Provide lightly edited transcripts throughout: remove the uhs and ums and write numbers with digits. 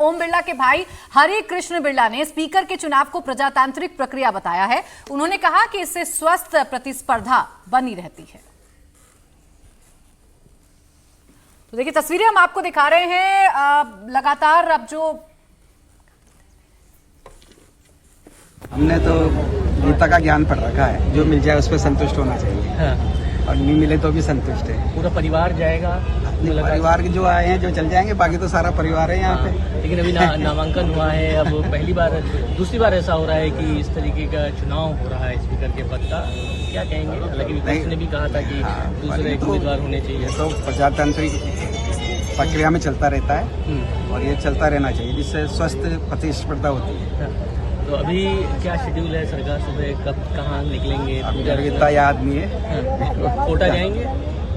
ओम बिरला के भाई हरि कृष्ण बिरला ने स्पीकर के चुनाव को प्रजातांत्रिक प्रक्रिया बताया है। उन्होंने कहा कि इससे स्वस्थ प्रतिस्पर्धा बनी रहती है। तो देखिए तस्वीरें हम आपको दिखा रहे हैं। लगातार अब जो हमने तो गीता का ज्ञान पढ़ रखा है, जो मिल जाए उस पर संतुष्ट होना चाहिए। हाँ। और नहीं मिले तो भी संतुष्ट है। पूरा परिवार जाएगा? परिवार के जो आए हैं जो चल जाएंगे, बाकी तो सारा परिवार है यहाँ पे। लेकिन अभी नामांकन हुआ है, अब पहली बार दूसरी बार ऐसा हो रहा है कि इस तरीके का चुनाव हो रहा है स्पीकर के पद का, क्या कहेंगे? हालांकि विपक्ष ने भी कहा था कि दूसरे उम्मीदवार होने चाहिए। तो प्रजातांत्रिक प्रक्रिया में चलता रहता है और ये चलता रहना चाहिए, जिससे स्वस्थ प्रतिस्पर्धा होती है। तो अभी क्या शेड्यूल है सरकार? सुबह कब कहाँ निकलेंगे? इतना याद नहीं है। कोटा जाएंगे?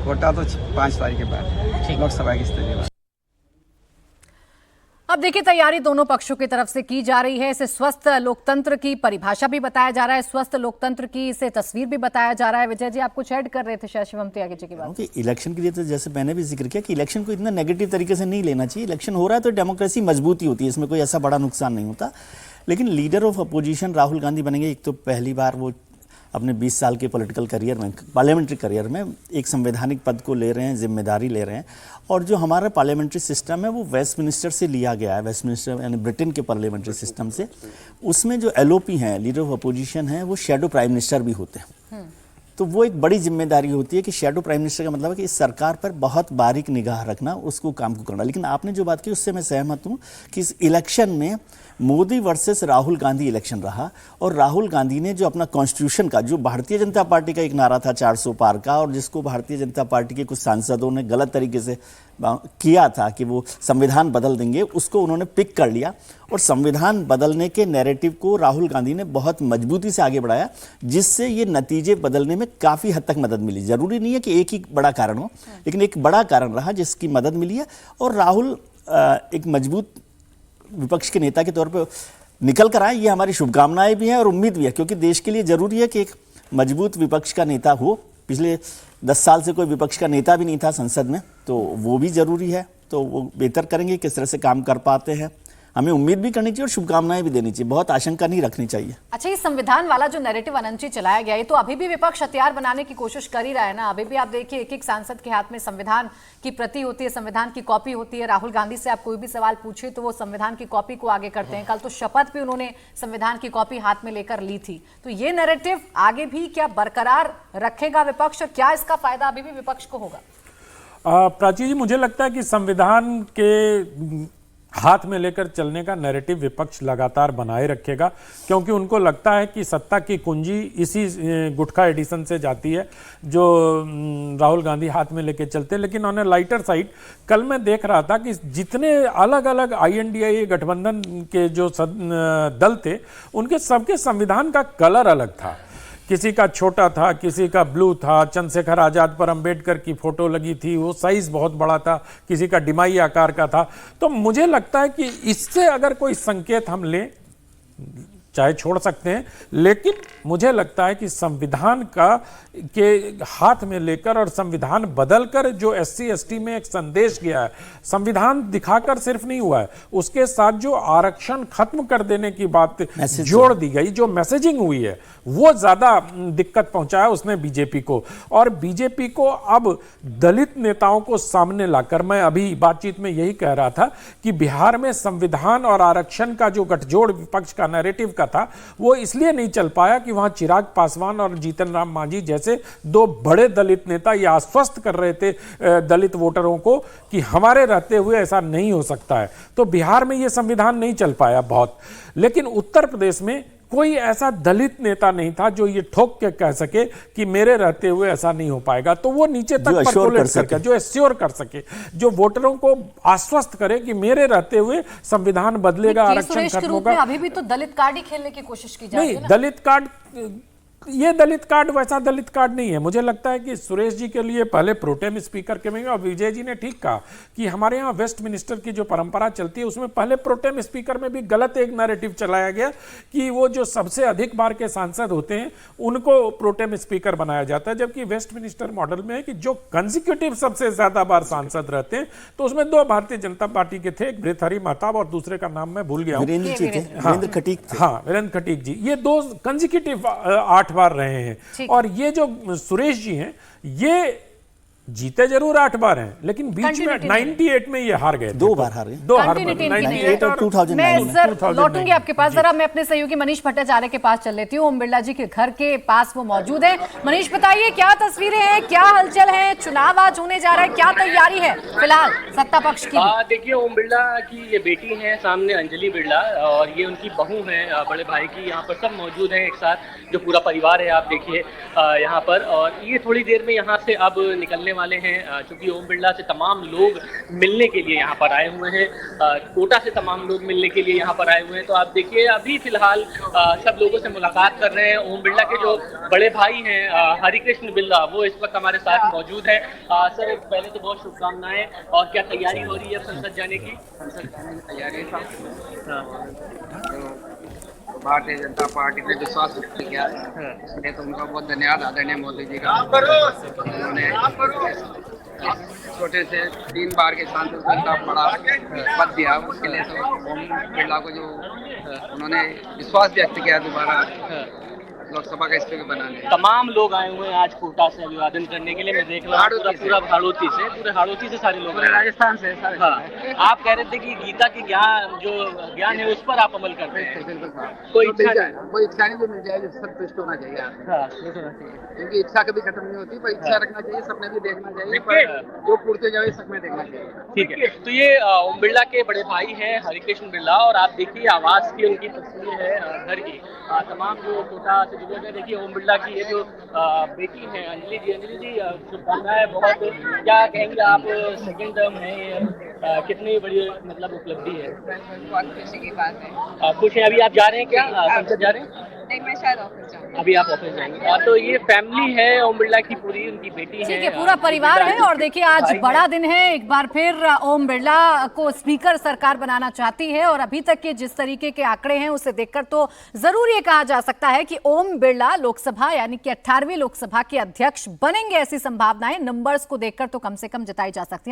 कोटा तो 5 तारीख के बाद लोकसभा की स्थिति में। अब देखिए तैयारी दोनों पक्षों की तरफ से की जा रही है। इसे स्वस्थ लोकतंत्र की परिभाषा भी बताया जा रहा है, स्वस्थ लोकतंत्र की इसे तस्वीर भी बताया जा रहा है। विजय जी आप कुछ ऐड कर रहे थे शायद शिवम त्यागी जी की बात। इलेक्शन के लिए तो जैसे मैंने भी जिक्र किया कि इलेक्शन को इतना नेगेटिव तरीके से नहीं लेना चाहिए। इलेक्शन हो रहा है तो डेमोक्रेसी मजबूती होती है, इसमें कोई ऐसा बड़ा नुकसान नहीं होता। लेकिन leader of opposition Rahul Gandhi बनेंगे। एक तो पहली बार वो अपने 20 साल के पॉलिटिकल करियर में, पार्लियामेंट्री करियर में एक संवैधानिक पद को ले रहे हैं, जिम्मेदारी ले रहे हैं। और जो हमारा पार्लियामेंट्री सिस्टम है वो वेस्टमिनिस्टर से लिया गया है, वेस्टमिनिस्टर यानी ब्रिटेन के पार्लियामेंट्री सिस्टम से। उसमें जो एलओपी हैं, लीडर ऑफ अपोजिशन हैं, वो शैडो प्राइम मिनिस्टर भी होते हैं। तो वो एक बड़ी जिम्मेदारी होती है कि शैडो प्राइम मिनिस्टर का मतलब है कि इस सरकार पर बहुत बारीक निगाह रखना, उसको काम को करना। लेकिन आपने जो बात की उससे मैं सहमत हूँ कि इस इलेक्शन में मोदी वर्सेस राहुल गांधी इलेक्शन रहा। और राहुल गांधी ने जो अपना कॉन्स्टिट्यूशन का, जो भारतीय जनता पार्टी का एक नारा था 400 पार का, और जिसको भारतीय जनता पार्टी के कुछ सांसदों ने गलत तरीके से किया था कि वो संविधान बदल देंगे, उसको उन्होंने पिक कर लिया और संविधान बदलने के नैरेटिव को राहुल गांधी ने बहुत मजबूती से आगे बढ़ाया, जिससे ये नतीजे बदलने में काफ़ी हद तक मदद मिली। ज़रूरी नहीं है कि एक ही बड़ा कारण हो, लेकिन एक बड़ा कारण रहा जिसकी मदद मिली है। और राहुल एक मजबूत विपक्ष के नेता के तौर पे निकल कर आए, ये हमारी शुभकामनाएं भी हैं और उम्मीद भी है, क्योंकि देश के लिए ज़रूरी है कि एक मजबूत विपक्ष का नेता हो। पिछले 10 साल से कोई विपक्ष का नेता भी नहीं था संसद में, तो वो भी ज़रूरी है। तो वो बेहतर करेंगे किस तरह से काम कर पाते हैं। हमें उम्मीद भी करनी चाहिए और शुभकामनाएं भी देनी चाहिए, बहुत आशंका नहीं रखनी चाहिए। अच्छा, ये संविधान वाला जो नैरेटिव अनंत जी चलाया गया है, तो अभी भी विपक्ष हथियार बनाने की कोशिश कर ही रहा है ना। अभी भी आप देखिए एक एक सांसद के हाथ में संविधान की प्रति होती है, संविधान की कॉपी होती है। राहुल गांधी से आप कोई भी सवाल पूछिए तो वो संविधान की कॉपी को आगे करते हैं। कल तो शपथ भी उन्होंने संविधान की कॉपी हाथ में लेकर ली थी। तो ये नैरेटिव आगे भी क्या बरकरार रखेगा विपक्ष, और क्या इसका फायदा अभी भी विपक्ष को होगा? प्राची जी, मुझे लगता है कि संविधान के हाथ में लेकर चलने का नैरेटिव विपक्ष लगातार बनाए रखेगा, क्योंकि उनको लगता है कि सत्ता की कुंजी इसी गुटखा एडिशन से जाती है जो राहुल गांधी हाथ में लेकर चलते हैं। लेकिन ऑन ए लाइटर साइड, कल मैं देख रहा था कि जितने अलग अलग INDIA गठबंधन के जो दल थे, उनके सबके संविधान का कलर अलग था। किसी का छोटा था, किसी का ब्लू था, चंद्रशेखर आजाद पर अंबेडकर की फोटो लगी थी, वो साइज बहुत बड़ा था, किसी का डिमाई आकार का था। तो मुझे लगता है कि इससे अगर कोई संकेत हम लें, चाहे छोड़ सकते हैं, लेकिन मुझे लगता है कि संविधान के हाथ में लेकर और संविधान बदलकर जो SC ST में एक संदेश गया है, संविधान दिखाकर सिर्फ नहीं हुआ है, उसके साथ जो आरक्षण खत्म कर देने की बात जोड़ दी गई, जो मैसेजिंग हुई है, वो ज्यादा दिक्कत पहुंचाया उसने बीजेपी को। और बीजेपी को अब दलित नेताओं को सामने लाकर, मैं अभी बातचीत में यही कह रहा था कि बिहार में संविधान और आरक्षण का जो गठजोड़ विपक्ष का नैरेटिव था, वो इसलिए नहीं चल पाया कि वहां चिराग पासवान और जीतन राम मांझी जैसे 2 बड़े दलित नेता ये आश्वस्त कर रहे थे दलित वोटरों को कि हमारे रहते हुए ऐसा नहीं हो सकता है। तो बिहार में ये संविधान नहीं चल पाया बहुत। लेकिन उत्तर प्रदेश में कोई ऐसा दलित नेता नहीं था जो ये ठोक के कह सके कि मेरे रहते हुए ऐसा नहीं हो पाएगा। तो वो नीचे तक परकोलेट करके, जो एश्योर कर सके, जो वोटरों को आश्वस्त करे कि मेरे रहते हुए संविधान बदलेगा, आरक्षण खत्म होगा। अभी भी तो दलित कार्ड ही खेलने की कोशिश की जा रही है नहीं, दलित कार्ड ये दलित कार्ड वैसा दलित कार्ड नहीं है। मुझे लगता है कि सुरेश जी के लिए पहले प्रोटेम स्पीकर के में, और विजय जी ने ठीक कहा कि हमारे यहाँ वेस्ट मिनिस्टर की जो परंपरा चलती है उसमें पहले प्रोटेम स्पीकर में भी गलत एक नैरेटिव चलाया गया कि वो जो सबसे अधिक बार के सांसद होते हैं उनको प्रोटेम स्पीकर बनाया जाता है, जबकि वेस्ट मिनिस्टर मॉडल में है कि जो कंजिक्यूटिव सबसे ज्यादा बार सांसद रहते हैं, तो उसमें 2 भारतीय जनता पार्टी के थे, एक भृतहरि महताब और दूसरे का नाम मैं भूल गया हूं। वीरेंद्र जी थे, वीरेंद्र खटीक थे। हाँ, वीरेंद्र खटीक जी, ये 2 कंजिक्यूटिव 8 बार रहे हैं। और ये जो सुरेश जी हैं, ये जीते जरूर 8 बार हैं, लेकिन बीच में 98 में ये हार गए थे। 2 बार हार गए, 2 हार, Continuity 98 और 2009 मैं में। सर लौटूंगी आपके पास, जरा मैं अपने सहयोगी मनीष भट्टाचार्य के पास चल लेती हूँ। ओम बिरला जी के घर के पास वो मौजूद है। मनीष बताइए, क्या तस्वीरें हैं, क्या हलचल है, चुनाव आज होने जा रहा है, क्या तैयारी है फिलहाल सत्ता पक्ष की? देखिए, ओम बिरला की ये बेटी है सामने, अंजलि बिरला, और ये उनकी बहू है बड़े भाई की। यहाँ पर सब मौजूद हैं एक साथ, जो पूरा परिवार है आप देखिए यहाँ पर। और ये थोड़ी देर में यहाँ से अब निकलने वाले हैं, क्योंकि ओम बिरला से तमाम लोग मिलने के लिए यहाँ पर आए हुए हैं। कोटा से तमाम लोग मिलने के लिए यहाँ पर आए हुए हैं। तो आप देखिए, अभी फिलहाल सब लोगों से मुलाकात कर रहे हैं। ओम बिरला के जो बड़े भाई हैं हरिकृष्ण बिरला, वो इस वक्त हमारे साथ मौजूद है। सर, पहले तो बहुत शुभकामनाएं। और क्या तैयारी हो रही है संसद जाने की? संसद जाने की तैयारी भारतीय जनता पार्टी ने विश्वास व्यक्त किया है, इसलिए तो उनका बहुत धन्यवाद आदरणीय मोदी जी का। उन्होंने छोटे से 3 बार के सांसद को इतना बड़ा पद दिया, उसके लिए तो ओम बिरला को जो उन्होंने विश्वास व्यक्त किया दोबारा लोकसभा का स्पीकर बनाने। तमाम लोग आए हुए हैं आज कोटा से अभिवादन करने के लिए। मैं देख रहा हूँ पूरा हाड़ौती से, पूरे हाड़ौती से सारे लोग, राजस्थान से सारे। हाँ, आप कह रहे थे कि गीता के ज्ञान है उस पर आप अमल करते हैं। कोई इच्छा नहीं जो मिल जाए, जो संतुष्ट होना चाहिए, क्योंकि इच्छा कभी खत्म नहीं होती, पर इच्छा रखना चाहिए, सपने भी देखना चाहिए, पर जो पूर्ति जाए सपने देखना चाहिए। ठीक है, तो ये ओम बिरला के बड़े भाई हैं हरिकृष्ण बिरला, और आप देखिए आवास की उनकी तस्वीर है घर की। तमाम जो कोटा से जुड़े हुए, देखिए ओम बिरला की ये जो बेटी है अंजलि जी, शुभकामनाएं बहुत। क्या कहेंगे आप, सेकंड टर्म है, कितनी बड़ी मतलब उपलब्धि है? बहुत खुशी की बात है। खुश हैं? अभी आप जा रहे हैं क्या, संसद जा रहे हैं? नहीं, मैं शायद ऑफिस जाऊंगी। अभी आप ऑफिस जाएंगे। तो ये फैमिली है ओम बिरला की पूरी, उनकी बेटी है, ठीक है, पूरा परिवार है। और देखिए, आज बड़ा दिन है, एक बार फिर ओम बिरला को स्पीकर सरकार बनाना चाहती है। और अभी तक के जिस तरीके के आंकड़े हैं उसे देखकर तो जरूर ये कहा जा सकता है कि ओम बिरला लोकसभा यानी कि 18वीं लोकसभा के अध्यक्ष बनेंगे। ऐसी संभावनाएं नंबर्स को देखकर तो कम से कम जताई जा सकती हैं।